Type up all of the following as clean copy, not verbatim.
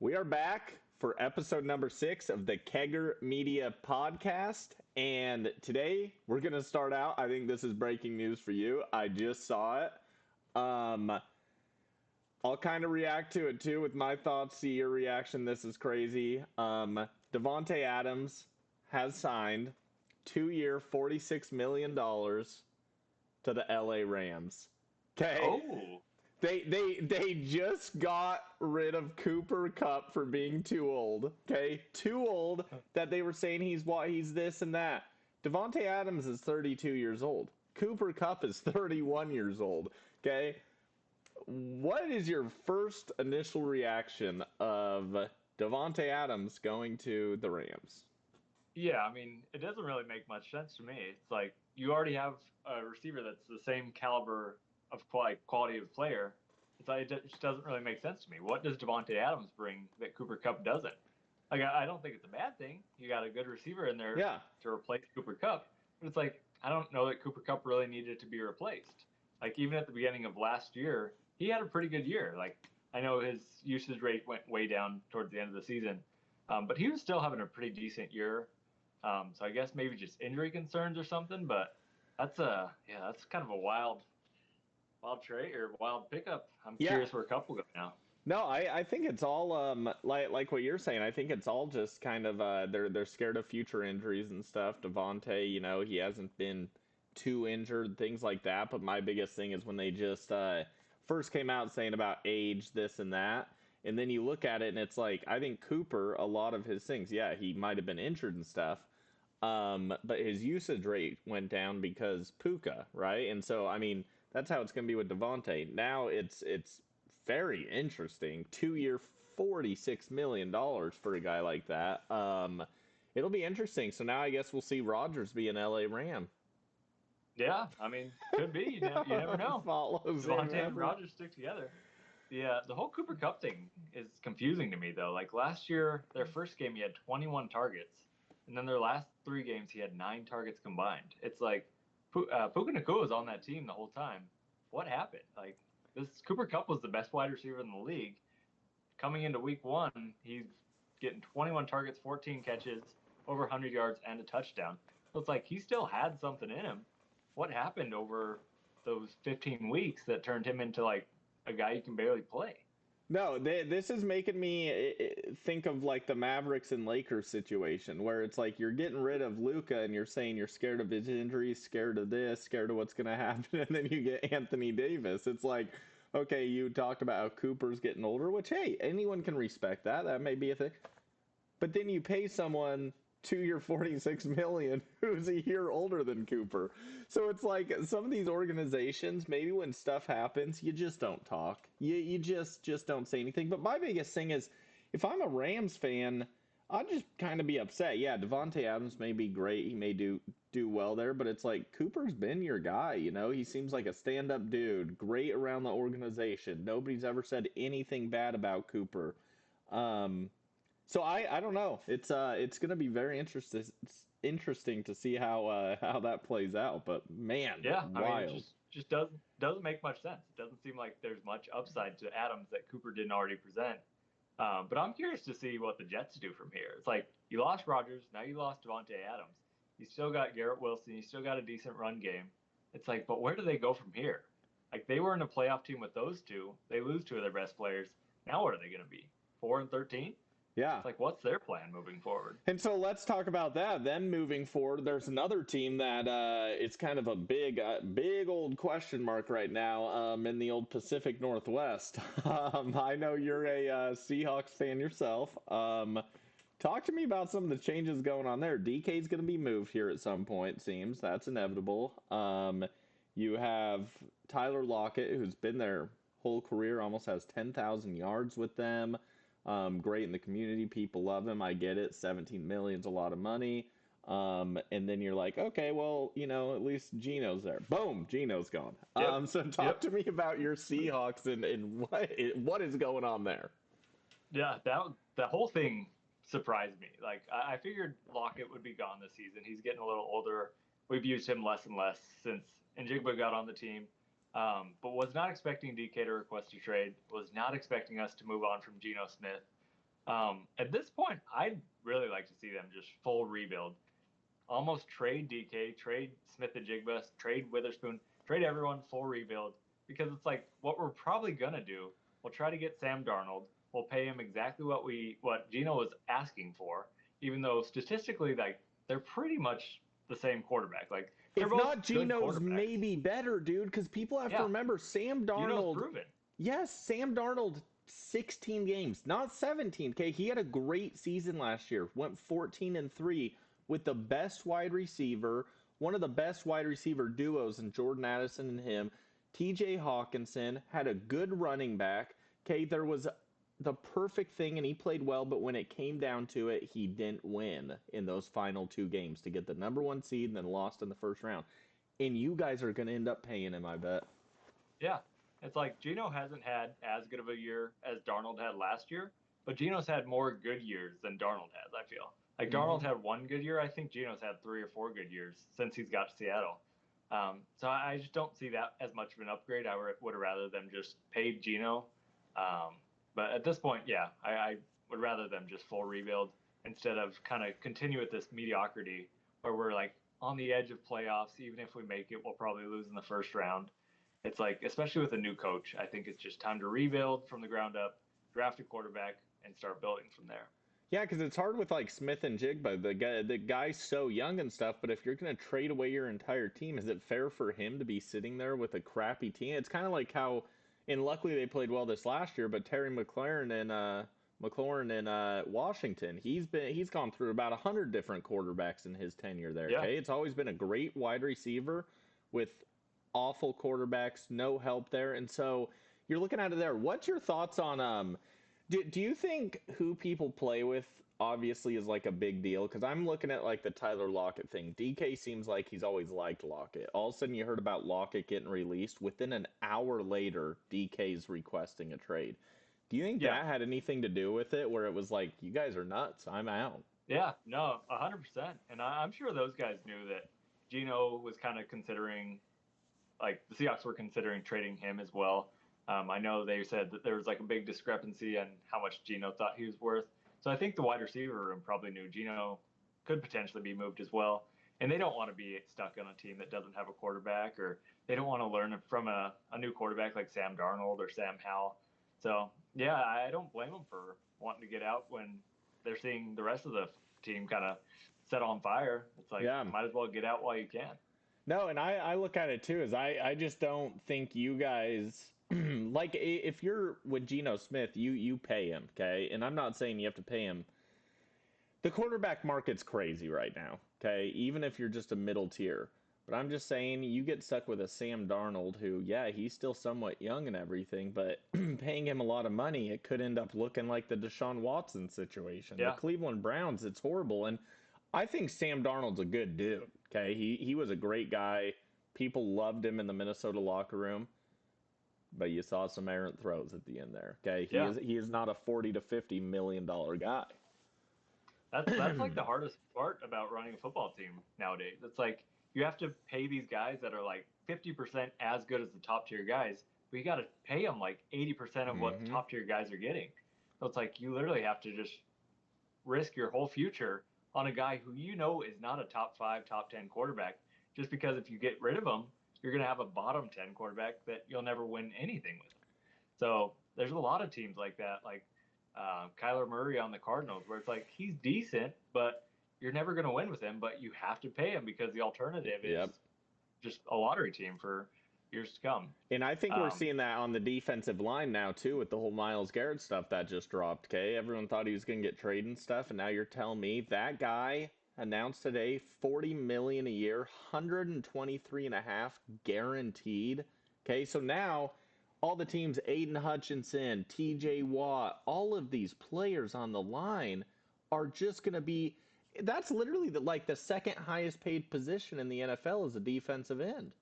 We are back for episode number 6 of the Kegger Media Podcast. And today we're going to start out. I think this is breaking news for you. I just saw it. I'll kind of react to it too with my thoughts, see your reaction. This is crazy. Davante Adams has signed 2-year, $46 million to the LA Rams. Okay. Oh, They just got rid of Cooper Kupp for being too old. Okay, too old that they were saying he's this and that. Davante Adams is 32 years old. Cooper Kupp is 31 years old. Okay, what is your first initial reaction of Davante Adams going to the Rams? yeah. I mean, it doesn't really make much sense to me. It's like you already have a receiver that's the same caliber of quality of player. It's like it just doesn't really make sense to me. What does Devontae Adams bring that Cooper Kupp doesn't? Like, I don't think it's a bad thing. You got a good receiver in there Yeah, to replace Cooper Kupp, but it's like I don't know that Cooper Kupp really needed to be replaced. Like even at the beginning of last year, he had a pretty good year. Like I know his usage rate went way down towards the end of the season, but he was still having a pretty decent year. So I guess maybe just injury concerns or something. But that's kind of a wild trade or wild pickup. I'm yeah. curious where Cup will go now. No, I think it's all like what you're saying. I think it's all just kind of they're scared of future injuries and stuff. Devontae, he hasn't been too injured, things like that. But my biggest thing is when they just first came out saying about age, this and that, and then you look at it and it's like I think Cooper, a lot of his things, yeah, he might have been injured and stuff, but his usage rate went down because Puka, right? And so I mean that's how it's going to be with Devontae. Now it's very interesting. 2-year, $46 million for a guy like that. It'll be interesting. So now I guess we'll see Rodgers be an LA Ram. Yeah, I mean, could be. You never know. Follows Devontae and him. Rogers stick together. The whole Cooper Cup thing is confusing to me though. Like last year, their first game he had 21 targets, and then their last 3 games he had 9 targets combined. It's like Puka Nacua was on that team the whole time. What happened? Like this Cooper Cup was the best wide receiver in the league. Coming into week 1, he's getting 21 targets, 14 catches, over 100 yards, and a touchdown. So it's like he still had something in him. What happened over those 15 weeks that turned him into like a guy you can barely play? No, this is making me think of like the Mavericks and Lakers situation where it's like you're getting rid of Luca and you're saying you're scared of his injuries, scared of this, scared of what's going to happen, and then you get Anthony Davis. It's like, okay, you talked about how Cooper's getting older, which hey, anyone can respect that. That may be a thing. But then you pay someone 2-year, $46 million who's a year older than Cooper. So it's like some of these organizations, maybe when stuff happens, you just don't talk. You just don't say anything. But my biggest thing is, if I'm a Rams fan, I'd just kind of be upset. Yeah, Devontae Adams may be great. He may do well there, but it's like Cooper's been your guy. He seems like a stand-up dude, great around the organization. Nobody's ever said anything bad about Cooper. So I don't know. It's going to be very interesting to see how that plays out. But man, Yeah, I mean, it wild. just doesn't make much sense. It doesn't seem like there's much upside to Adams that Cooper didn't already present. But I'm curious to see what the Jets do from here. It's like you lost Rodgers, now you lost Devontae Adams. You still got Garrett Wilson. You still got a decent run game. It's like, but where do they go from here? Like they were in a playoff team with those two. They lose 2 of their best players. Now what are they going to be? 4-13? Yeah. It's like, what's their plan moving forward? And so let's talk about that. Then moving forward, there's another team that it's kind of a big old question mark right now in the old Pacific Northwest. I know you're a Seahawks fan yourself. Talk to me about some of the changes going on there. DK's going to be moved here at some point, it seems. That's inevitable. You have Tyler Lockett, who's been their whole career, almost has 10,000 yards with them. Great in the community. People love him. I get it. 17 million is a lot of money. And then you're like, okay, well, at least Geno's there. Boom, Geno's gone. Yep. So talk Yep. to me about your Seahawks and what is going on there. Yeah, that whole thing surprised me. Like I figured Lockett would be gone this season. He's getting a little older. We've used him less and less since Njigba got on the team. But was not expecting DK to request a trade. Was not expecting us to move on from Geno Smith. At this point, I'd really like to see them just full rebuild. Almost trade DK, trade Smith and Jigba, trade Witherspoon, trade everyone, full rebuild. Because it's like what we're probably gonna do. We'll try to get Sam Darnold. We'll pay him exactly what Gino was asking for, even though statistically, like they're pretty much the same quarterback. Like they're If both not, good Geno's quarterbacks. maybe better, dude, because people have to Yeah, remember Sam Gino's Darnold. proven. Yes, Sam Darnold, 16 games, not 17. Okay, he had a great season last year. Went 14-3 with the best wide receiver, one of the best wide receiver duos in Jordan Addison and him. T.J. Hawkinson had a good running back. Okay, there was the perfect thing, and he played well. But when it came down to it, he didn't win in those final two games to get the number one seed, and then lost in the first round. And you guys are going to end up paying him, I bet. Yeah. It's like Gino hasn't had as good of a year as Darnold had last year, but Gino's had more good years than Darnold has, I feel. Like Mm-hmm. Darnold had one good year. I think Gino's had 3 or 4 good years since he's got to Seattle. So I just don't see that as much of an upgrade. I would rather them just pay Gino. Um, but at this point, yeah, I would rather them just full rebuild instead of kind of continue with this mediocrity where we're like on the edge of playoffs. Even if we make it, we'll probably lose in the first round. It's like, especially with a new coach, I think it's just time to rebuild from the ground up, draft a quarterback, and start building from there. Yeah, because it's hard with like Smith and Jigba. The guy's so young and stuff. But if you're gonna trade away your entire team, is it fair for him to be sitting there with a crappy team? It's kind of like how, and luckily they played well this last year. But Terry McLaurin in Washington, he's gone through about 100 different quarterbacks in his tenure there. Yeah. Okay, it's always been a great wide receiver with awful quarterbacks, no help there, and so you're looking at it there. What's your thoughts on do you think who people play with obviously is like a big deal? Because I'm looking at like the Tyler Lockett thing. DK seems like he's always liked Lockett. All of a sudden, you heard about Lockett getting released. Within an hour later, DK's requesting a trade. Do you think Yeah. that had anything to do with it, where it was like, you guys are nuts, I'm out? Yeah. No, 100%. And I'm sure those guys knew that Gino was kind of considering, like, the Seahawks were considering trading him as well. I know they said that there was like a big discrepancy on how much Gino thought he was worth. So I think the wide receiver room probably knew Gino could potentially be moved as well. And they don't want to be stuck on a team that doesn't have a quarterback, or they don't want to learn from a new quarterback like Sam Darnold or Sam Howell. So, yeah, I don't blame them for wanting to get out when they're seeing the rest of the team kind of set on fire. It's like, Yeah. might as well get out while you can. No, and I look at it too as I just don't think you guys like if you're with Geno Smith, you pay him, okay? And I'm not saying you have to pay him. The quarterback market's crazy right now, okay? Even if you're just a middle tier. But I'm just saying you get stuck with a Sam Darnold who, yeah, he's still somewhat young and everything, but paying him a lot of money, it could end up looking like the Deshaun Watson situation. The Yeah. Cleveland Browns, it's horrible. And I think Sam Darnold's a good dude. Okay, he was a great guy. People loved him in the Minnesota locker room, but you saw some errant throws at the end there. Okay, he Yeah. is not a $40 to $50 million guy. That's like the hardest part about running a football team nowadays. It's like you have to pay these guys that are like 50% as good as the top tier guys, but you got to pay them like 80% of what the Mm-hmm. top tier guys are getting. So it's like you literally have to just risk your whole future on a guy who you know is not a top 5, top 10 quarterback, just because if you get rid of him, you're going to have a bottom 10 quarterback that you'll never win anything with. So there's a lot of teams like that, like Kyler Murray on the Cardinals, where it's like he's decent, but you're never going to win with him, but you have to pay him because the alternative is Yep. just a lottery team for years to come. And I think we're Um, seeing that on the defensive line now too, with the whole Miles Garrett stuff that just dropped. Okay, everyone thought he was going to get traded and stuff, and now you're telling me that guy announced today 40 million a year, 123 and a half guaranteed. Okay, so now all the teams, Aiden Hutchinson, TJ Watt, all of these players on the line are just going to be. That's literally the second highest paid position in the NFL is a defensive end.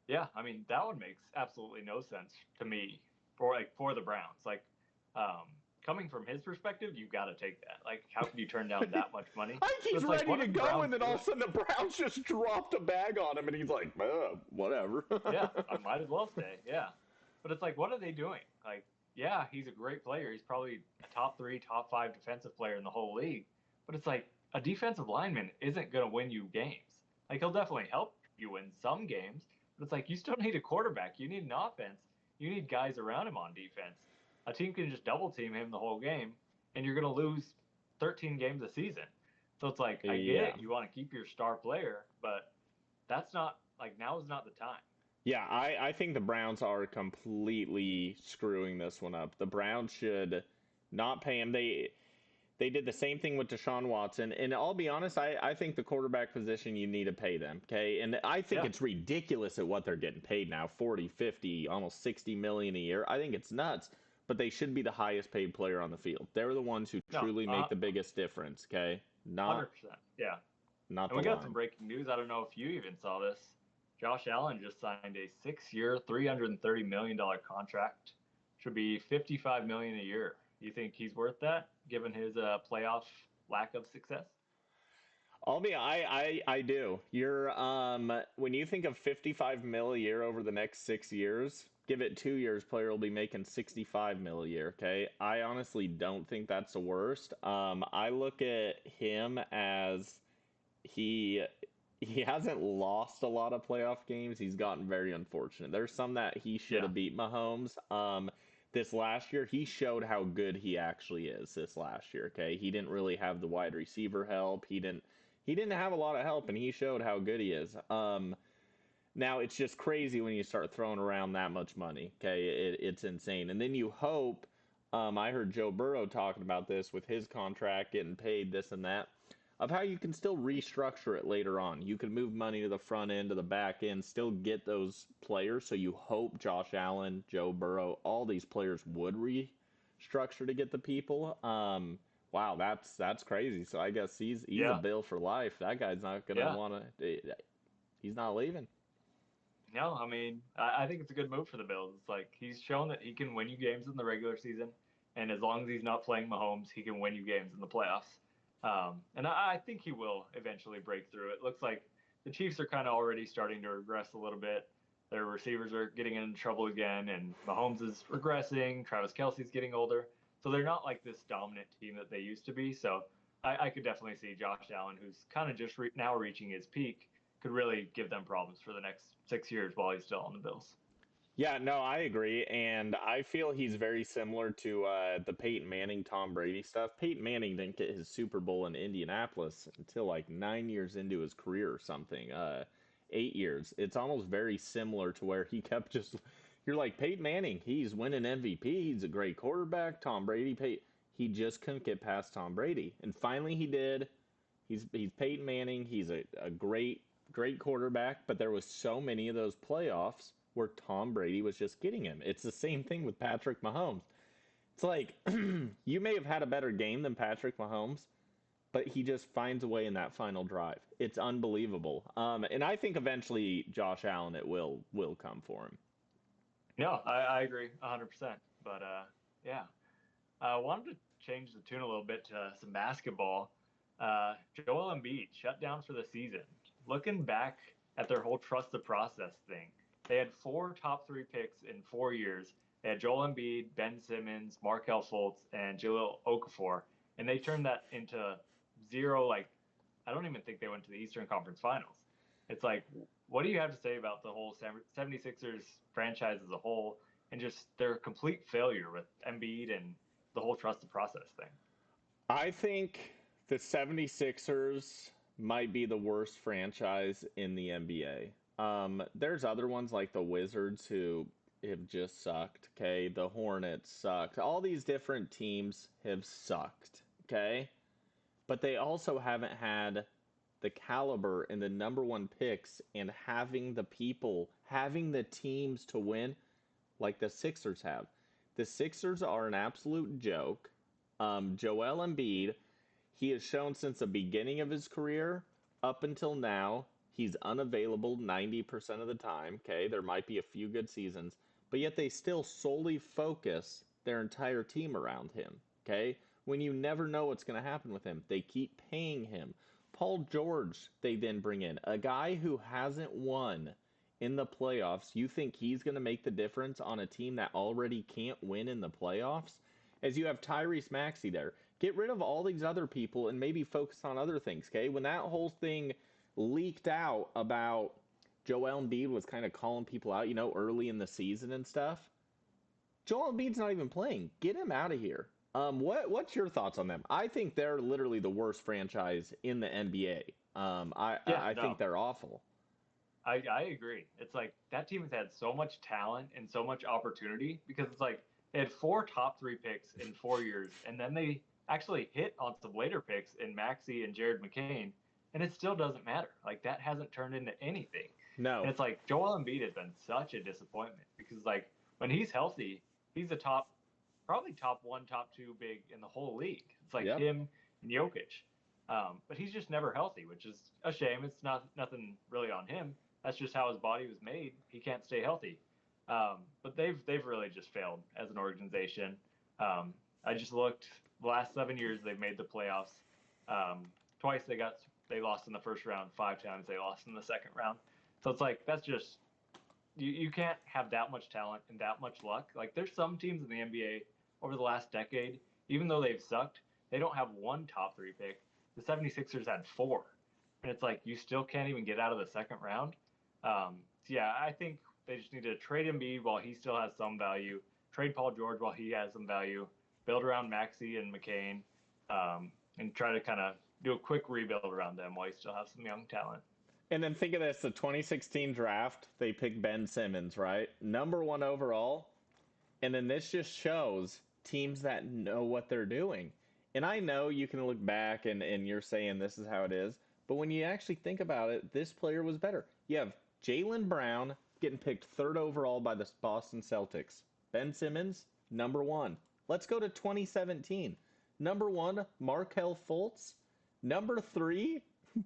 yeah, I mean that one makes absolutely no sense to me for the Browns. Like coming from his perspective, you got to take that. Like, how could you turn down that much money? I think So he's it's like, ready what to are the go, Browns and then all doing? of a sudden the Browns just dropped a bag on him, and he's like, whatever. Yeah, I might as well stay. Yeah, but it's like, what are they doing? Like, yeah, he's a great player. He's probably a top three, top five defensive player in the whole league. But it's like a defensive lineman isn't going to win you games. Like he'll definitely help you win some games, but it's like you still need a quarterback. You need an offense. You need guys around him on defense. A team can just double team him the whole game, and you're going to lose 13 games a season. So it's like I get Yeah. it. You want to keep your star player, but that's not like now is not the time. Yeah, I think the Browns are completely screwing this one up. The Browns should not pay him. They did the same thing with Deshaun Watson. And I'll be honest, I think the quarterback position, you need to pay them. Okay. And I think Yeah. it's ridiculous at what they're getting paid now 40, 50, almost 60 million a year. I think it's nuts, but they should be the highest paid player on the field. They're the ones who No. truly make the biggest difference. Okay. Not 100%. Yeah. not And the we got some line. breaking news. I don't know if you even saw this. Josh Allen just signed a 6-year, $330 million contract. Should be $55 million a year. You think he's worth that, given his playoff lack of success? I do. You're when you think of 55 mil a year over the next 6 years, give it 2 years, player will be making 65 mil a year. Okay, I honestly don't think that's the worst. I look at him as he he hasn't lost a lot of playoff games. He's gotten very unfortunate. There's some that he should Yeah. have beat Mahomes. This last year, he showed how good he actually is. This last year, okay, he didn't really have the wide receiver help. He didn't have a lot of help, and he showed how good he is. Now it's just crazy when you start throwing around that much money. Okay, it's insane. And then you hope. I heard Joe Burrow talking about this with his contract getting paid this and that, of how you can still restructure it later on. You can move money to the front end, to the back end, still get those players. So you hope Josh Allen, Joe Burrow, all these players would restructure to get the people. Wow, that's crazy. So I guess he's a Yeah. bill for life. That guy's not gonna Yeah. want to. He's not leaving. No, I mean, I think it's a good move for the Bills. It's like he's shown that he can win you games in the regular season, and as long as he's not playing Mahomes, he can win you games in the playoffs. And I think he will eventually break through. It looks like the Chiefs are kind of already starting to regress a little bit. Their receivers are getting into trouble again, and Mahomes is regressing. Travis Kelsey's getting older, so they're not like this dominant team that they used to be. So I could definitely see Josh Allen, who's kind of just now reaching his peak, could really give them problems for the next 6 years while he's still on the Bills. Yeah, no, I agree, and I feel he's very similar to the Peyton Manning, Tom Brady stuff. Peyton Manning didn't get his Super Bowl in Indianapolis until like 9 years into his career or something. 8 years. It's almost very similar to where he kept just. You're like Peyton Manning. He's winning MVP. He's a great quarterback. Tom Brady. He just couldn't get past Tom Brady, and finally he did. He's Peyton Manning. He's a great quarterback, but there was so many of those playoffs where Tom Brady was just getting him. It's the same thing with Patrick Mahomes. It's like you may have had a better game than Patrick Mahomes, but he just finds a way in that final drive. It's unbelievable. And I think eventually Josh Allen it will come for him. No, I agree 100%. But yeah, I wanted to change the tune a little bit to some basketball. Joel Embiid shut down for the season. Looking back at their whole trust the process thing, they had four top three picks in 4 years. They had Joel Embiid, Ben Simmons, Markel Fultz, and Jahlil Okafor, and they turned that into zero. Like, I don't even think they went to the Eastern Conference Finals. It's like, what do you have to say about the whole 76ers franchise as a whole and just their complete failure with Embiid and the whole trust the process thing? I think the 76ers might be the worst franchise in the NBA. There's other ones like the Wizards who have just sucked. Okay, the Hornets sucked. All these different teams have sucked. Okay, but they also haven't had the caliber and the number one picks and having the people, having the teams to win like the Sixers have. The Sixers are an absolute joke. Joel Embiid, he has shown since the beginning of his career up until now, he's unavailable 90% of the time. Okay, there might be a few good seasons, but yet they still solely focus their entire team around him. Okay, when you never know what's going to happen with him, they keep paying him. Paul George, they then bring in a guy who hasn't won in the playoffs, you think he's going to make the difference on a team that already can't win in the playoffs? As you have Tyrese Maxey there. Get rid of all these other people and maybe focus on other things, okay? When that whole thing leaked out about Joel Embiid was kind of calling people out, early in the season and stuff, Joel Embiid's not even playing. Get him out of here. What's your thoughts on them? I think they're literally the worst franchise in the NBA. Yeah, I no, think they're awful. I agree. It's like that team has had so much talent and so much opportunity because it's like they had 4 top 3 picks in 4 years, and then they actually hit on some later picks in Maxey and Jared McCain, and it still doesn't matter. Like that hasn't turned into anything. And No. it's like Joel Embiid has been such a disappointment because like when he's healthy, he's a probably top 1, top 2 big in the whole league. It's like Yep. him and Jokic. But he's just never healthy, which is a shame. It's not nothing really on him. That's just how his body was made. He can't stay healthy. But they've really just failed as an organization. I just looked the last 7 years they've made the playoffs. Twice they lost in the first round. 5 times they lost in the second round. So it's like that's just you can't have that much talent and that much luck. Like there's some teams in the NBA over the last decade, even though they've sucked, they don't have 1 top 3 pick. The 76ers had 4. And it's like you still can't even get out of the second round. So yeah, I think they just need to trade Embiid while he still has some value, trade Paul George while he has some value, build around Maxey and McCain, and try to kind of do a quick rebuild around them while you still have some young talent. And then think of this, the 2016 draft, they picked Ben Simmons, right? Number 1 overall. And then this just shows teams that know what they're doing. And I know you can look back and you're saying this is how it is. But when you actually think about it, this player was better. You have Jaylen Brown getting picked 3rd overall by the Boston Celtics. Ben Simmons, number 1. Let's go to 2017. Number 1, Markelle Fultz. Number 3,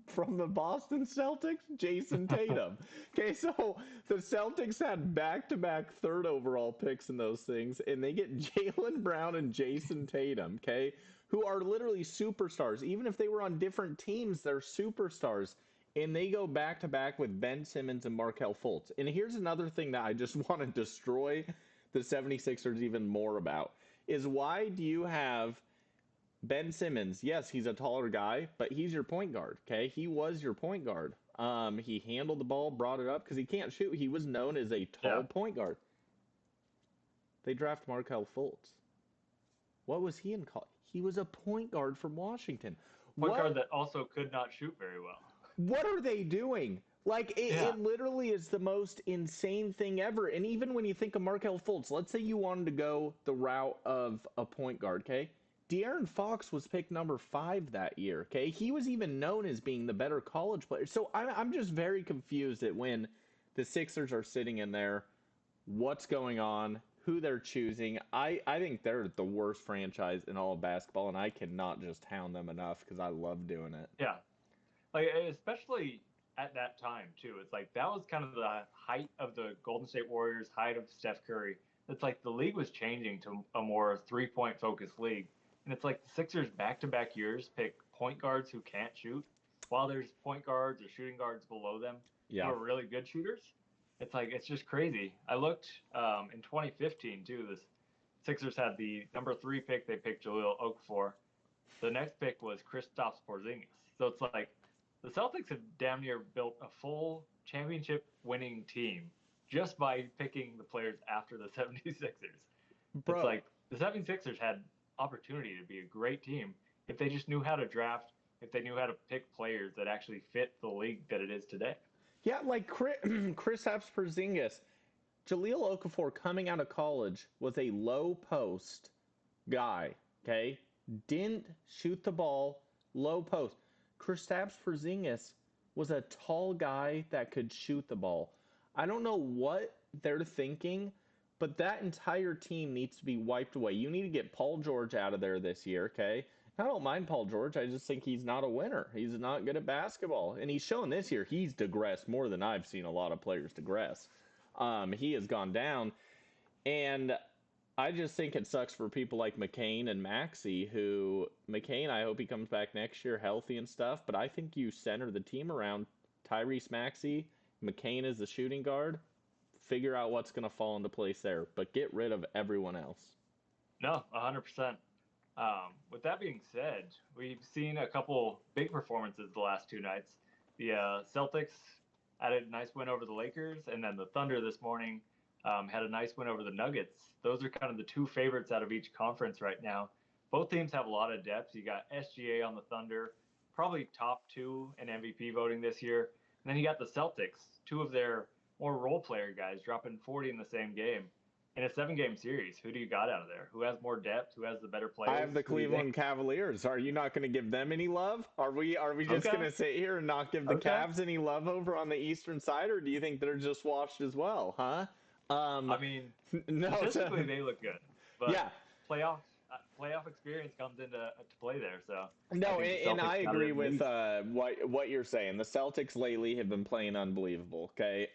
from the Boston Celtics, Jason Tatum. Okay, so the Celtics had back-to-back 3rd overall picks in those things, and they get Jaylen Brown and Jason Tatum, okay, who are literally superstars. Even if they were on different teams, they're superstars. And they go back-to-back with Ben Simmons and Markelle Fultz. And here's another thing that I just want to destroy the 76ers even more about, is why do you have Ben Simmons? Yes, he's a taller guy, but he's your point guard, okay? He was your point guard. He handled the ball, brought it up, because he can't shoot. He was known as a tall point guard. They draft Markelle Fultz. What was he in college? He was a point guard from Washington. Point guard that also could not shoot very well. What are they doing? Like, it literally is the most insane thing ever. And even when you think of Markelle Fultz, let's say you wanted to go the route of a point guard, okay? De'Aaron Fox was picked number 5 that year, okay? He was even known as being the better college player. So I'm just very confused at when the Sixers are sitting in there, what's going on, who they're choosing. I think they're the worst franchise in all of basketball, and I cannot just hound them enough because I love doing it. Yeah. Like, especially at that time, too. It's like that was kind of the height of the Golden State Warriors, height of Steph Curry. It's like the league was changing to a more 3-point focused league. And it's like the Sixers back-to-back years pick point guards who can't shoot, while there's point guards or shooting guards below them who are really good shooters. It's like, it's just crazy. I looked in 2015, too. The Sixers had the number 3 pick. They picked Jahlil Okafor. The next pick was Kristaps Porzingis. So it's like the Celtics have damn near built a full championship-winning team just by picking the players after the 76ers. It's like the 76ers had opportunity to be a great team if they just knew how to draft, if they knew how to pick players that actually fit the league that it is today. Yeah, like Kristaps Porzingis, Jahlil Okafor coming out of college was a low post guy, okay? Didn't shoot the ball, low post. Kristaps Porzingis was a tall guy that could shoot the ball. I don't know what they're thinking, but that entire team needs to be wiped away. You need to get Paul George out of there this year, okay? I don't mind Paul George. I just think he's not a winner. He's not good at basketball. And he's shown this year he's digressed more than I've seen a lot of players digress. He has gone down. And I just think it sucks for people like McCain and Maxey, who, McCain, I hope he comes back next year healthy and stuff, but I think you center the team around Tyrese Maxey McCain is the shooting guard. Figure out what's going to fall into place there, but get rid of everyone else. No, 100%. With that being said, we've seen a couple big performances the last two nights. The Celtics had a nice win over the Lakers, and then the Thunder this morning had a nice win over the Nuggets. Those are kind of the two favorites out of each conference right now. Both teams have a lot of depth. You got SGA on the Thunder, probably top two in MVP voting this year. And then you got the Celtics, two of their more role player guys dropping 40 in the same game. In a 7-game series, who do you got out of there? Who has more depth? Who has the better players? I have the Cleveland Cavaliers. Are you not going to give them any love? Are we just going to sit here and not give the Cavs any love over on the eastern side, or do you think they're just washed as well? Huh? I mean, no, statistically they look good, but yeah, playoff experience comes into play there. So no, and I agree with what you're saying. The Celtics lately have been playing unbelievable. Okay,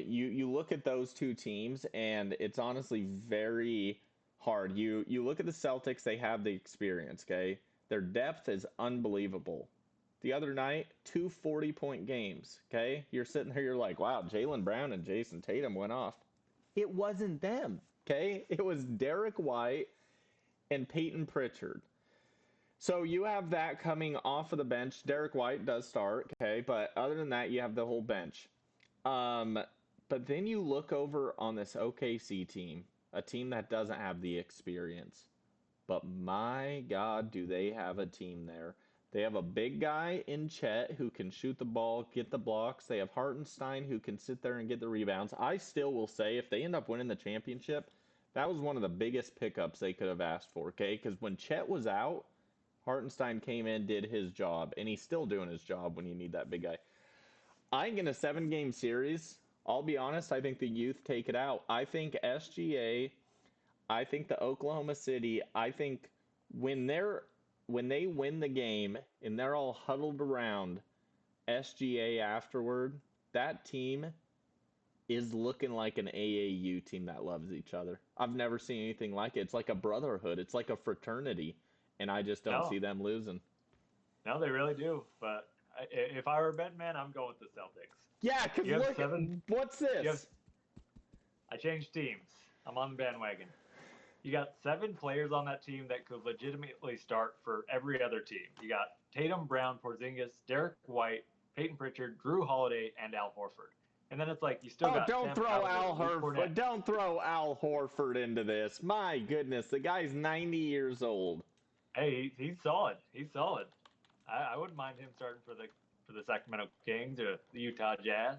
you look at those two teams, and it's honestly very hard. You look at the Celtics; they have the experience. Okay, their depth is unbelievable. The other night, 2 40-point games. Okay, you're sitting there, you're like, wow, Jaylen Brown and Jason Tatum went off. It wasn't them. Okay, it was Derek White and Peyton Pritchard. So you have that coming off of the bench. Derek White does start, okay, but other than that, you have the whole bench. But then you look over on this OKC team, a team that doesn't have the experience. But my God, do they have a team there. They have a big guy in Chet who can shoot the ball, get the blocks. They have Hartenstein who can sit there and get the rebounds. I still will say if they end up winning the championship, that was one of the biggest pickups they could have asked for, okay? Because when Chet was out, Hartenstein came in, did his job, and he's still doing his job when you need that big guy. I think in a 7-game series, I'll be honest, I think the youth take it out. I think SGA, I think the Oklahoma City, I think when they win the game and they're all huddled around SGA afterward, that team is looking like an AAU team that loves each other. I've never seen anything like it. It's like a brotherhood. It's like a fraternity, and I just don't see them losing. No, they really do. But if I were a betting man, I'm going with the Celtics. Yeah, because look, 7, what's this? I changed teams. I'm on the bandwagon. You got 7 players on that team that could legitimately start for every other team. You got Tatum, Brown, Porzingis, Derek White, Peyton Pritchard, Drew Holiday, and Al Horford. And then it's like you still got. Don't throw Al Horford. Don't throw Al Horford into this. My goodness, the guy's 90 years old. Hey, he's solid. He's solid. I wouldn't mind him starting for the Sacramento Kings or the Utah Jazz.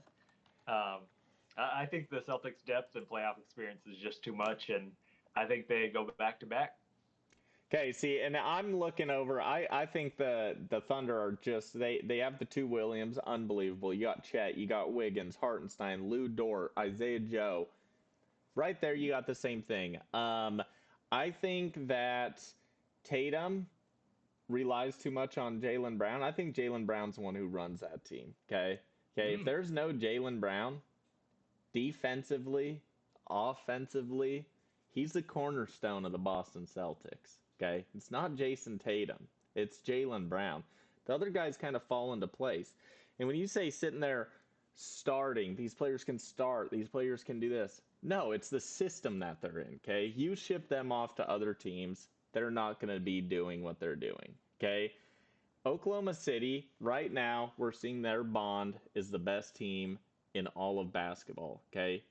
I think the Celtics' depth and playoff experience is just too much, and I think they go back to back. Okay, see, and I'm looking over. I think the Thunder are just they have the 2 Williams, unbelievable. You got Chet, you got Wiggins, Hartenstein, Lou Dort, Isaiah Joe. Right there, you got the same thing. I think that Tatum relies too much on Jaylen Brown. I think Jaylen Brown's the one who runs that team. Okay, if there's no Jaylen Brown, defensively, offensively, he's the cornerstone of the Boston Celtics. Okay, it's not Jason Tatum, it's Jaylen Brown. The other guys kind of fall into place. And when you say sitting there starting, these players can start, these players can do this. No, it's the system that they're in. Okay, you ship them off to other teams, they're not going to be doing what they're doing. Okay, Oklahoma City right now, we're seeing their bond is the best team in all of basketball. Okay,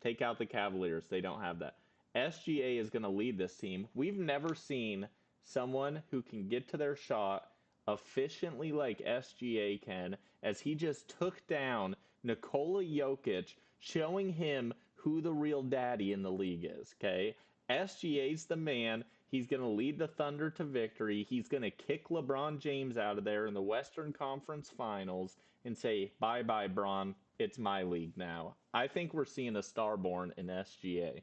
take out the Cavaliers, they don't have that. SGA is going to lead this team. We've never seen someone who can get to their shot efficiently like SGA can, as he just took down Nikola Jokic, showing him who the real daddy in the league is, okay? SGA's the man. He's going to lead the Thunder to victory. He's going to kick LeBron James out of there in the Western Conference Finals and say, bye-bye, Bron. It's my league now. I think we're seeing a star born in SGA.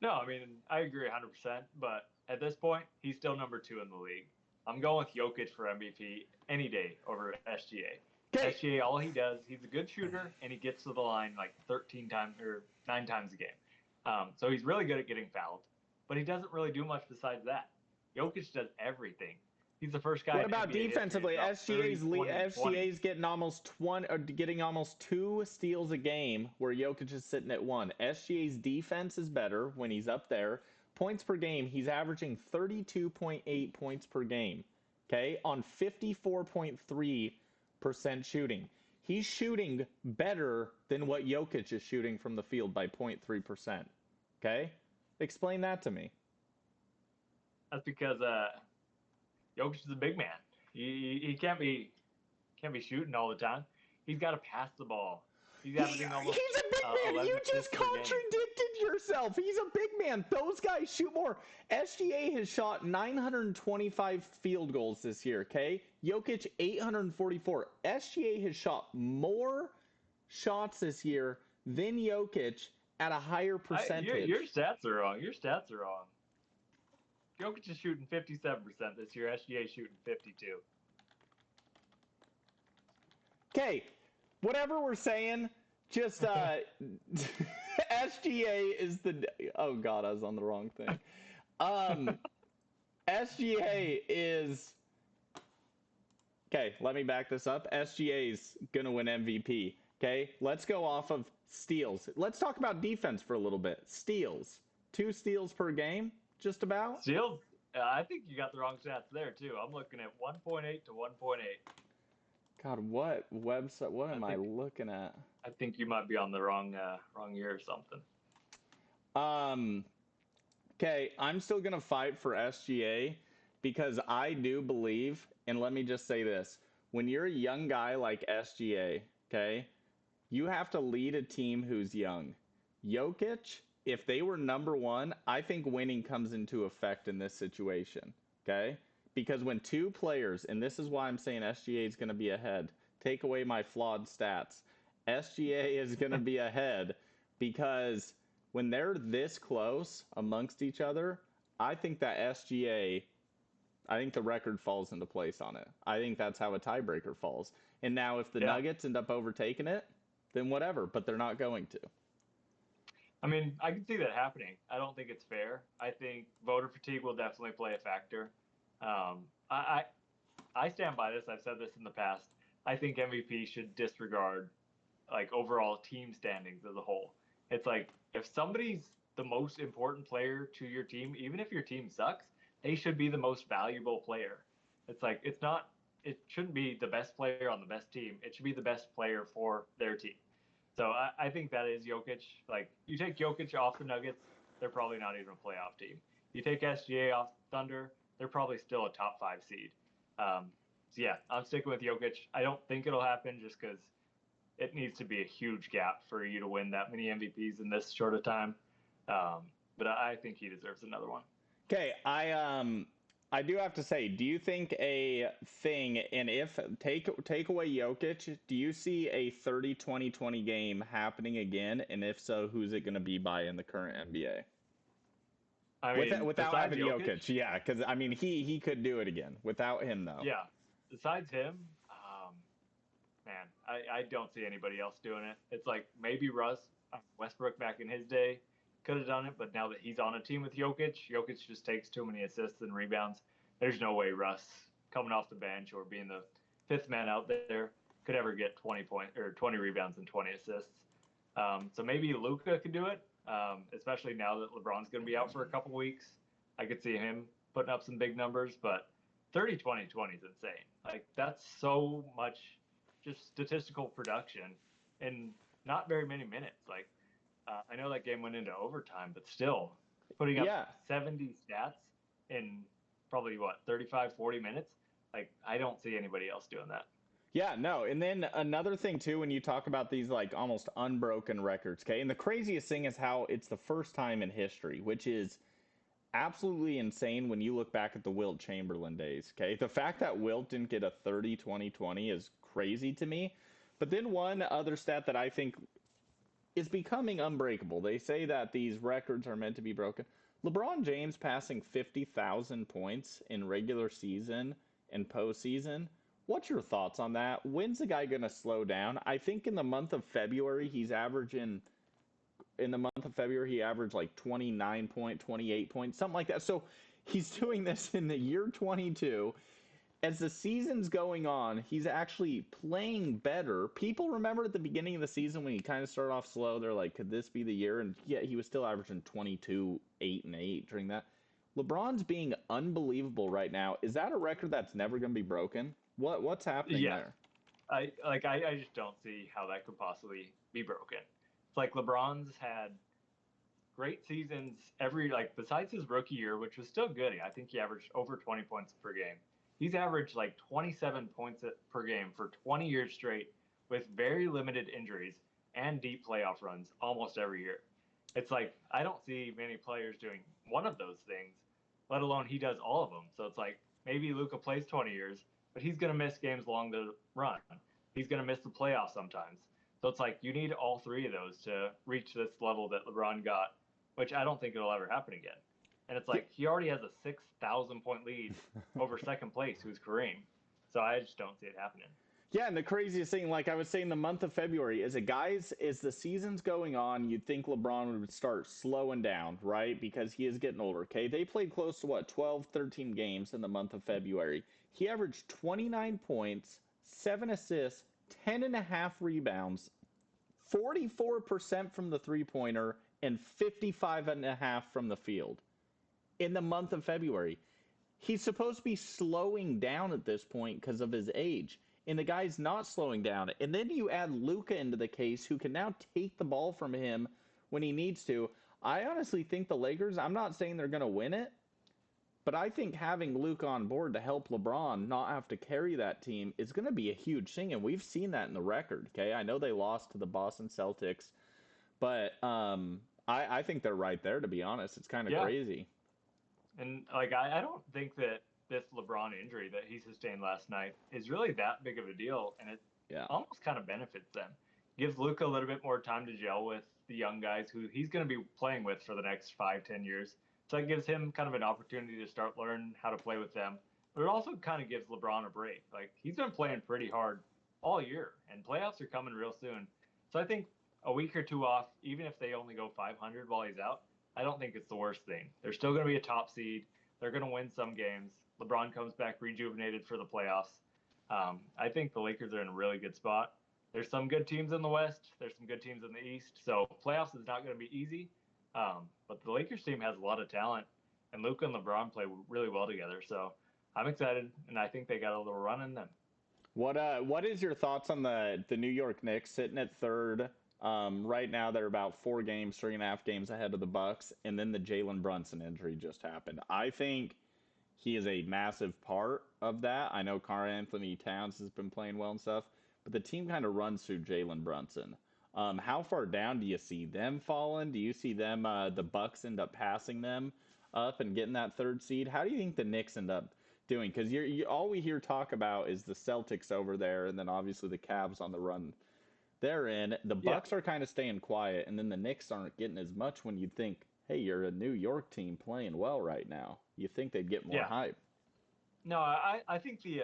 No, I mean, I agree 100%, but at this point, he's still number 2 in the league. I'm going with Jokic for MVP any day over SGA. Okay. SGA, all he does, he's a good shooter, and he gets to the line like 13 times or 9 times a game. So he's really good at getting fouled, but he doesn't really do much besides that. Jokic does everything. He's the first guy What in about NBA history to defensively? drop 30, 20, and 20. SGA's getting almost 20 or getting almost 2 steals a game, where Jokic is sitting at 1. SGA's defense is better when he's up there. Points per game, he's averaging 32.8 points per game. Okay, on 54.3% shooting. He's shooting better than what Jokic is shooting from the field by 0.3%. Okay, explain that to me. That's because Jokic is a big man. He can't be shooting all the time. He's got to pass the ball. He's averaging almost. He's a big man. You just contradicted yourself. He's a big man. Those guys shoot more. SGA has shot 925 field goals this year. Okay, Jokic 844. SGA has shot more shots this year than Jokic at a higher percentage. Your stats are wrong. Jokic is shooting 57% this year. SGA is shooting 52. Okay, whatever we're saying, just SGA is the. Oh God, I was on the wrong thing. SGA is. Okay, let me back this up. SGA's gonna win MVP. Okay, let's go off of steals. Let's talk about defense for a little bit. Steals, 2 steals per game. Just about? Steals? I think you got the wrong stats there, too. I'm looking at 1.8 to 1.8. God, what website? What am I looking at? I think you might be on the wrong year or something. Okay, I'm still going to fight for SGA because I do believe, and let me just say this, when you're a young guy like SGA, okay, you have to lead a team who's young. Jokic, if they were number 1, I think winning comes into effect in this situation, okay? Because when 2 players, and this is why I'm saying SGA is going to be ahead, take away my flawed stats, SGA is going to be ahead because when they're this close amongst each other, I think that SGA, I think the record falls into place on it. I think that's how a tiebreaker falls. And now if the Nuggets end up overtaking it, then whatever, but they're not going to. I mean, I can see that happening. I don't think it's fair. I think voter fatigue will definitely play a factor. I stand by this. I've said this in the past. I think MVP should disregard like overall team standings as a whole. It's like if somebody's the most important player to your team, even if your team sucks, they should be the most valuable player. It's like it shouldn't be the best player on the best team. It should be the best player for their team. So I think that is Jokic. Like, you take Jokic off the Nuggets, they're probably not even a playoff team. You take SGA off Thunder, they're probably still a top 5 seed. So, yeah, I'm sticking with Jokic. I don't think it'll happen just because it needs to be a huge gap for you to win that many MVPs in this short of time. But I think he deserves another one. Okay, I do have to say, do you think a thing, and if take away Jokic, do you see a 30-20-20 game happening again? And if so, who's it going to be by in the current NBA? I mean, without having Jokic, yeah, because I mean he could do it again without him though. Yeah, besides him, man, I don't see anybody else doing it. It's like maybe Westbrook back in his day could have done it, but now that he's on a team with Jokic just takes too many assists and rebounds. There's no way Russ coming off the bench or being the 5th man out there could ever get 20 rebounds and 20 assists. So maybe Luka could do it, especially now that LeBron's going to be out for a couple weeks. I could see him putting up some big numbers, but 30-20-20 is insane. Like, that's so much just statistical production in not very many minutes. Like, I know that game went into overtime, but still putting up 70 stats in probably 35, 40 minutes. Like, I don't see anybody else doing that. Yeah, no. And then another thing too, when you talk about these like almost unbroken records, okay? And the craziest thing is how it's the first time in history, which is absolutely insane when you look back at the Wilt Chamberlain days, okay? The fact that Wilt didn't get a 30-20-20 is crazy to me. But then one other stat that I think is becoming unbreakable. They say that these records are meant to be broken. LeBron James passing 50,000 points in regular season and postseason. What's your thoughts on that? When's the guy going to slow down? I think in the month of February, he averaged like 29 point, 28 points, something like that. So he's doing this in the year 22. as the season's going on, he's actually playing better. People remember at the beginning of the season when he kind of started off slow, they're like, could this be the year? And yeah, he was still averaging 22, 8, and 8 during that. LeBron's being unbelievable right now. Is that a record that's never going to be broken? What's happening Yeah, there? I just don't see how that could possibly be broken. It's like LeBron's had great seasons besides his rookie year, which was still good. I think he averaged over 20 points per game. He's averaged like 27 points per game for 20 years straight with very limited injuries and deep playoff runs almost every year. It's like I don't see many players doing one of those things, let alone he does all of them. So it's like maybe Luka plays 20 years, but he's going to miss games along the run. He's going to miss the playoffs sometimes. So it's like you need all three of those to reach this level that LeBron got, which I don't think it'll ever happen again. And it's like he already has a 6,000 point lead over second place, who's Kareem. So I just don't see it happening. Yeah, and the craziest thing, like I was saying, the month of February, as the season's going on, you'd think LeBron would start slowing down, right? Because he is getting older, okay? They played close to, 12, 13 games in the month of February. He averaged 29 points, 7 assists, 10 and a half rebounds, 44% from the three-pointer, and 55 and a half from the field in the month of February. He's supposed to be slowing down at this point because of his age. And the guy's not slowing down. And then you add Luka into the case, who can now take the ball from him when he needs to. I honestly think the Lakers, I'm not saying they're going to win it, but I think having Luka on board to help LeBron not have to carry that team is going to be a huge thing. And we've seen that in the record, okay? I know they lost to the Boston Celtics, but I think they're right there, to be honest. It's kind of crazy. And I don't think that this LeBron injury that he sustained last night is really that big of a deal, and it almost kind of benefits them. Gives Luka a little bit more time to gel with the young guys who he's going to be playing with for the next 5-10 years. So it gives him kind of an opportunity to start learning how to play with them. But it also kind of gives LeBron a break. Like, he's been playing pretty hard all year, and playoffs are coming real soon. So I think a week or two off, even if they only go 500 while he's out, I don't think it's the worst thing. They're still going to be a top seed. They're going to win some games. LeBron comes back rejuvenated for the playoffs. I think the Lakers are in a really good spot. There's some good teams in the West. There's some good teams in the East. So playoffs is not going to be easy. But the Lakers team has a lot of talent, and Luka and LeBron play really well together. So I'm excited, and I think they got a little run in them. What is your thoughts on the New York Knicks sitting at third? Right now they're about 3.5 games ahead of the Bucks, and then the Jalen Brunson injury just happened. I think he is a massive part of that. I know Karl-Anthony Towns has been playing well and stuff, but the team kind of runs through Jalen Brunson. How far down do you see them falling? Do you see them, the Bucks end up passing them up and getting that third seed? How do you think the Knicks end up doing? Because all we hear talk about is the Celtics over there, and then obviously the Cavs on the run they're in. The Bucks are kind of staying quiet, and then the Knicks aren't getting as much when you'd think, hey, you're a New York team playing well right now. You think they'd get more hype. No, I think the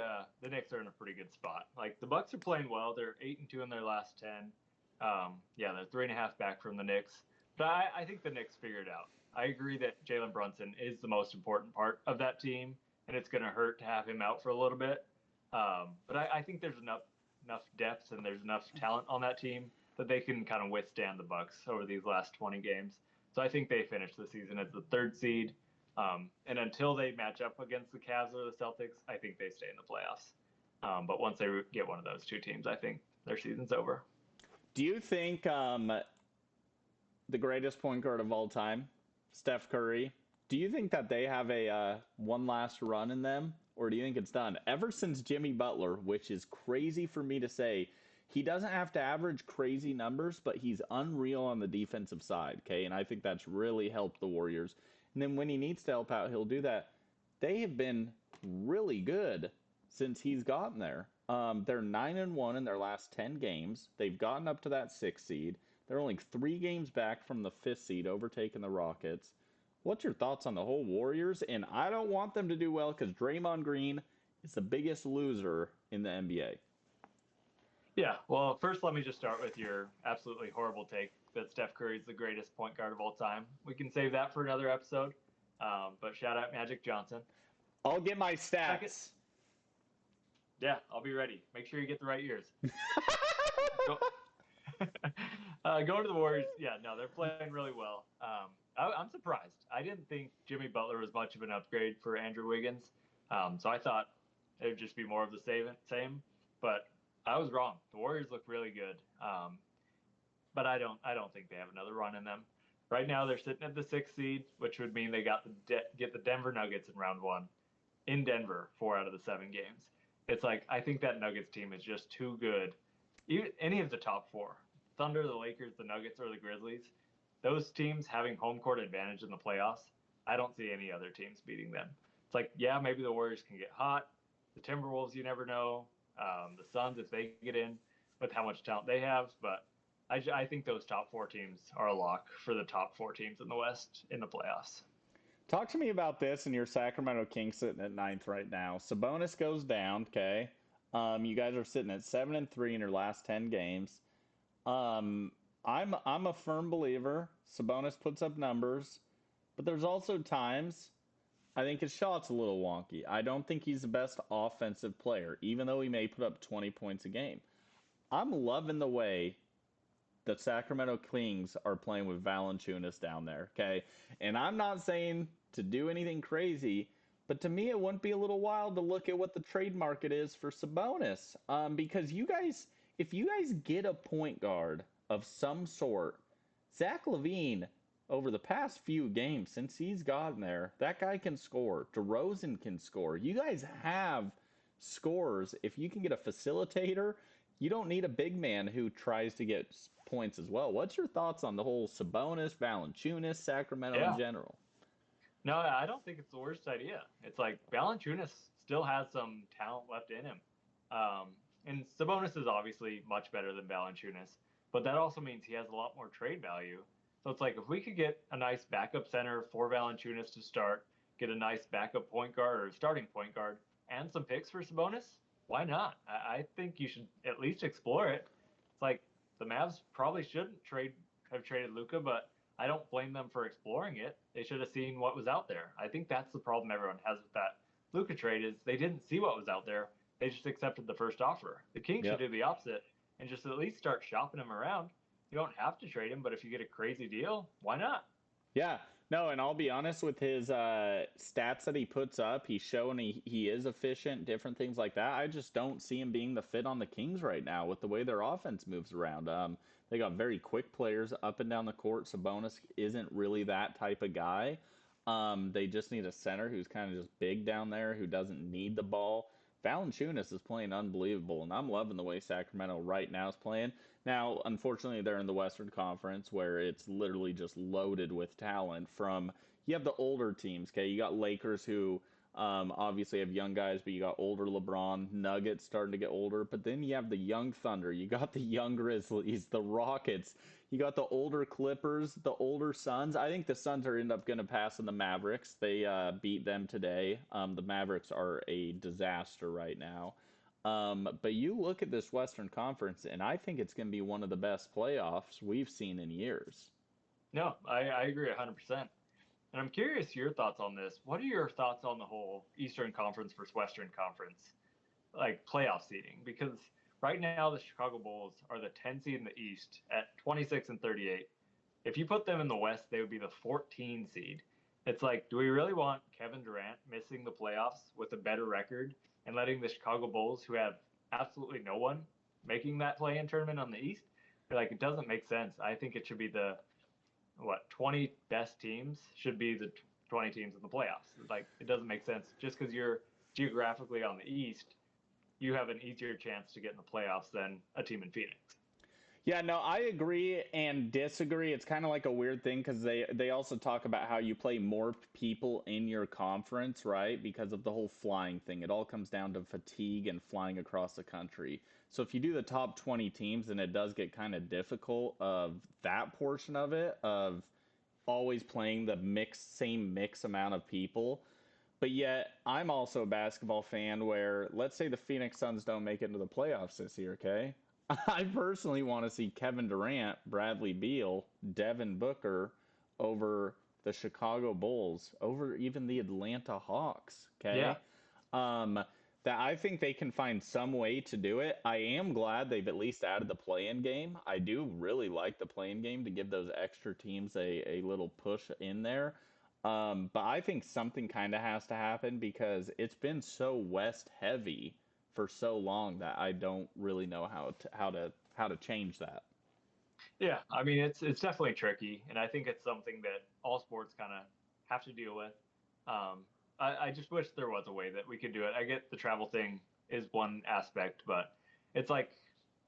Knicks are in a pretty good spot. Like, the Bucks are playing well. They're 8-2 in their last 10. They're 3.5 back from the Knicks. But I think the Knicks figured it out. I agree that Jalen Brunson is the most important part of that team, and it's going to hurt to have him out for a little bit. But I think there's enough depth and there's enough talent on that team that they can kind of withstand the Bucks over these last 20 games. So I think they finish the season as the third seed. And until they match up against the Cavs or the Celtics, I think they stay in the playoffs. But once they get one of those two teams, I think their season's over. Do you think the greatest point guard of all time, Steph Curry, do you think that they have a one last run in them? Or do you think it's done? Ever since Jimmy Butler, which is crazy for me to say, he doesn't have to average crazy numbers, but he's unreal on the defensive side, okay? And I think that's really helped the Warriors. And then when he needs to help out, he'll do that. They have been really good since he's gotten there. They're 9-1 in their last 10 games. They've gotten up to that 6th seed. They're only 3 games back from the 5th seed, overtaking the Rockets. What's your thoughts on the whole Warriors? And I don't want them to do well because Draymond Green is the biggest loser in the NBA. Yeah, well, first let me just start with your absolutely horrible take that Steph Curry is the greatest point guard of all time. We can save that for another episode, but shout out Magic Johnson. I'll get my stats. Yeah, I'll be ready. Make sure you get the right years. Go, going to the Warriors. Yeah, no, they're playing really well. I'm surprised. I didn't think Jimmy Butler was much of an upgrade for Andrew Wiggins. So I thought it would just be more of the same. But I was wrong. The Warriors look really good. But I don't think they have another run in them. Right now they're sitting at the 6th seed, which would mean they get the Denver Nuggets in round 1 in Denver 4 out of the 7 games. It's like I think that Nuggets team is just too good. Even any of the top 4, Thunder, the Lakers, the Nuggets, or the Grizzlies, those teams having home court advantage in the playoffs, I don't see any other teams beating them. It's like, yeah, maybe the Warriors can get hot. The Timberwolves, you never know. The Suns, if they get in with how much talent they have, but I think those top 4 teams are a lock for the top 4 teams in the West in the playoffs. Talk to me about this and your Sacramento Kings sitting at ninth right now. Sabonis goes down, okay? You guys are sitting at 7-3 in your last 10 games. Um, I'm a firm believer. Sabonis puts up numbers, but there's also times I think his shot's a little wonky. I don't think he's the best offensive player, even though he may put up 20 points a game. I'm loving the way the Sacramento Kings are playing with Valanciunas down there, okay? And I'm not saying to do anything crazy, but to me, it wouldn't be a little wild to look at what the trade market is for Sabonis. Because if you guys get a point guard of some sort, Zach LaVine, over the past few games since he's gotten there, that guy can score. DeRozan can score. You guys have scorers. If you can get a facilitator, you don't need a big man who tries to get points as well. What's your thoughts on the whole Sabonis, Valanciunas, Sacramento in Yeah. general? No, I don't think it's the worst idea. It's like Valanciunas still has some talent left in him. Um, and Sabonis is obviously much better than Valanciunas, but that also means he has a lot more trade value. So it's like if we could get a nice backup center for Valanciunas to start, get a nice backup point guard or starting point guard, and some picks for Sabonis, why not? I think you should at least explore it. It's like the Mavs probably shouldn't have traded Luka, but I don't blame them for exploring it. They should have seen what was out there. I think that's the problem everyone has with that Luka trade is they didn't see what was out there. They just accepted the first offer. The Kings should Yep. do the opposite and just at least start shopping him around. You don't have to trade him, but if you get a crazy deal, why not? Yeah. No, and I'll be honest with his stats that he puts up. He's showing he is efficient, different things like that. I just don't see him being the fit on the Kings right now with the way their offense moves around. They got very quick players up and down the court. Sabonis isn't really that type of guy. They just need a center who's kind of just big down there who doesn't need the ball. Valanciunas is playing unbelievable, and I'm loving the way Sacramento right now is playing. Now, unfortunately, they're in the Western Conference where it's literally just loaded with talent. From you have the older teams, okay? You got Lakers who obviously have young guys, but you got older LeBron, Nuggets starting to get older, but then you have the young Thunder, you got the young Grizzlies, the Rockets, you got the older Clippers, the older Suns. I think the Suns are end up going to pass on the Mavericks. They beat them today. The Mavericks are a disaster right now. But you look at this Western Conference, and I think it's going to be one of the best playoffs we've seen in years. No, I agree 100%. And I'm curious your thoughts on this. What are your thoughts on the whole Eastern Conference versus Western Conference, like playoff seeding? Because right now the Chicago Bulls are the 10 seed in the East at 26 and 38. If you put them in the West, they would be the 14 seed. It's like, do we really want Kevin Durant missing the playoffs with a better record and letting the Chicago Bulls, who have absolutely no one, making that play-in tournament on the East? Like, it doesn't make sense. I think it should be the 20 best teams should be the 20 teams in the playoffs. Like, it doesn't make sense. Just because you're geographically on the East, you have an easier chance to get in the playoffs than a team in Phoenix. Yeah, no, I agree and disagree. It's kind of like a weird thing because they also talk about how you play more people in your conference, right? Because of the whole flying thing. It all comes down to fatigue and flying across the country. So if you do the top 20 teams, then it does get kind of difficult of that portion of it, of always playing the same mix amount of people. But yet, I'm also a basketball fan where, let's say the Phoenix Suns don't make it into the playoffs this year, okay? I personally want to see Kevin Durant, Bradley Beal, Devin Booker over the Chicago Bulls, over even the Atlanta Hawks, Yeah. okay? Um, that I think they can find some way to do it. I am glad they've at least added the play-in game. I do really like the play-in game to give those extra teams a little push in there. But I think something kind of has to happen because it's been so West heavy for so long that I don't really know how to change that. Yeah, I mean it's definitely tricky, and I think it's something that all sports kind of have to deal with. I just wish there was a way that we could do it. I get the travel thing is one aspect, but it's like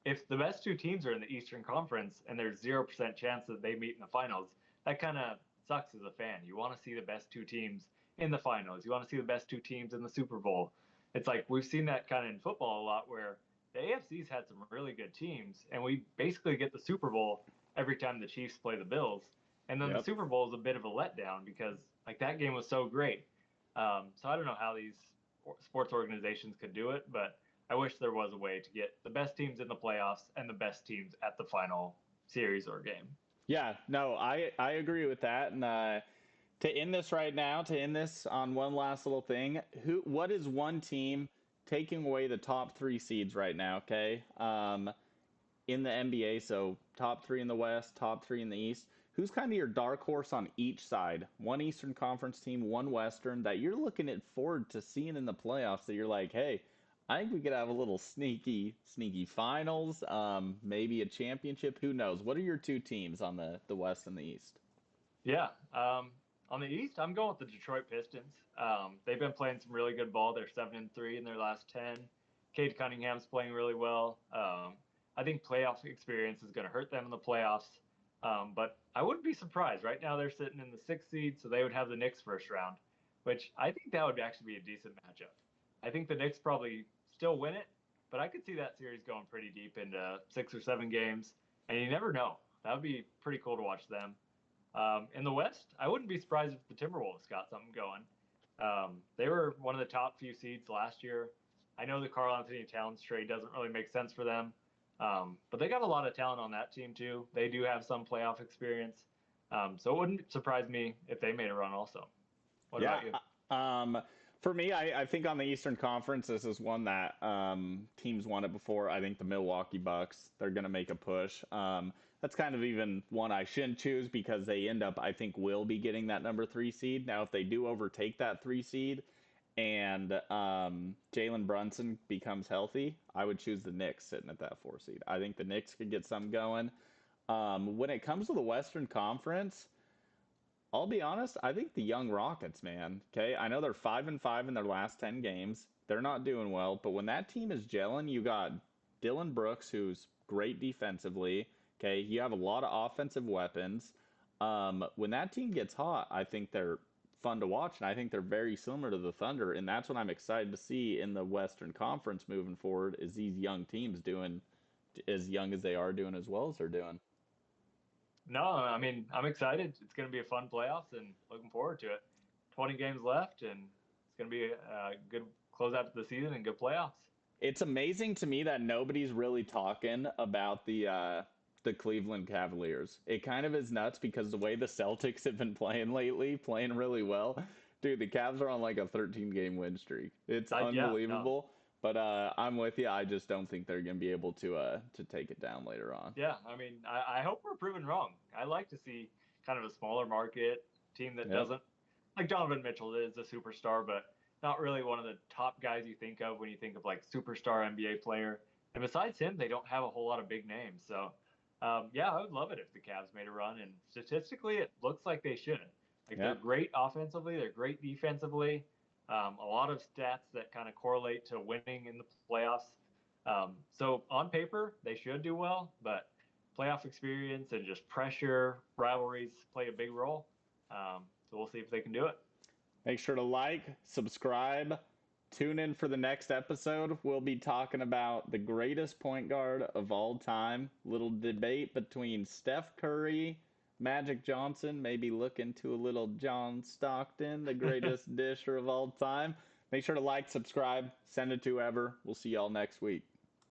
if the best two teams are in the Eastern Conference and there's 0% chance that they meet in the finals, that kind of sucks as a fan. You want to see the best two teams in the finals. You want to see the best two teams in the Super Bowl. It's like we've seen that kind of in football a lot where the AFC's had some really good teams, and we basically get the Super Bowl every time the Chiefs play the Bills. And then the Yep. Super Bowl is a bit of a letdown because like that game was so great. So I don't know how these sports organizations could do it, but I wish there was a way to get the best teams in the playoffs and the best teams at the final series or game. Yeah, no, I agree with that. And to end this right now, to end this on one last little thing, what is one team taking away the top three seeds right now? Okay, in the NBA, so top three in the West, top three in the East. Who's kind of your dark horse on each side? One Eastern Conference team, one Western that you're looking at forward to seeing in the playoffs. That you're like, hey, I think we could have a little sneaky finals, maybe a championship. Who knows? What are your two teams on the West and the East? Yeah. On the East, I'm going with the Detroit Pistons. They've been playing some really good ball. They're 7-3 in their last 10. Cade Cunningham's playing really well. I think playoff experience is going to hurt them in the playoffs. But I wouldn't be surprised. Right now, they're sitting in the sixth seed, so they would have the Knicks first round, which I think that would actually be a decent matchup. I think the Knicks probably still win it, but I could see that series going pretty deep into 6 or 7 games, and you never know. That would be pretty cool to watch them. In the West, I wouldn't be surprised if the Timberwolves got something going. They were one of the top few seeds last year. I know the Karl Anthony Towns trade doesn't really make sense for them, but they got a lot of talent on that team too. They do have some playoff experience, so it wouldn't surprise me if they made a run also. What Yeah. about you? For me, I think on the Eastern Conference, this is one that teams won it before. I think the Milwaukee Bucks, they're going to make a push. That's kind of even one I shouldn't choose because they end up, I think, will be getting that number three seed. Now, if they do overtake that three seed and Jalen Brunson becomes healthy, I would choose the Knicks sitting at that four seed. I think the Knicks could get something going. When it comes to the Western Conference, I'll be honest, I think the young Rockets, man. Okay, I know they're 5-5 in their last 10 games. They're not doing well, but when that team is gelling, you got Dylan Brooks, who's great defensively. Okay, you have a lot of offensive weapons. When that team gets hot, I think they're fun to watch, and I think they're very similar to the Thunder, and that's what I'm excited to see in the Western Conference moving forward. Is these young teams doing as young as they are doing as well as they're doing? No, I mean I'm excited. It's going to be a fun playoffs and looking forward to it. 20 games left, and it's going to be a good closeout to the season and good playoffs. It's amazing to me that nobody's really talking about the Cleveland Cavaliers. It kind of is nuts because the way the Celtics have been playing lately, playing really well. Dude, the Cavs are on like a 13-game win streak. It's Yeah, no, unbelievable. But I'm with you. I just don't think they're going to be able to take it down later on. yeah. I mean, I hope we're proven wrong. I like to see kind of a smaller market team that Yep. doesn't like Donovan Mitchell is a superstar, but not really one of the top guys you think of when you think of like superstar NBA player. And besides him, they don't have a whole lot of big names. So, yeah, I would love it if the Cavs made a run. And statistically, it looks like they should. Like they're Yep. great offensively, they're great defensively. A lot of stats that kind of correlate to winning in the playoffs. So on paper, they should do well, but playoff experience and just pressure, rivalries play a big role. So we'll see if they can do it. Make sure to like, subscribe, tune in for the next episode. We'll be talking about the greatest point guard of all time. Little debate between Steph Curry, Magic Johnson, maybe look into a little John Stockton, the greatest disher of all time. Make sure to like, subscribe, send it to whoever. We'll see y'all next week.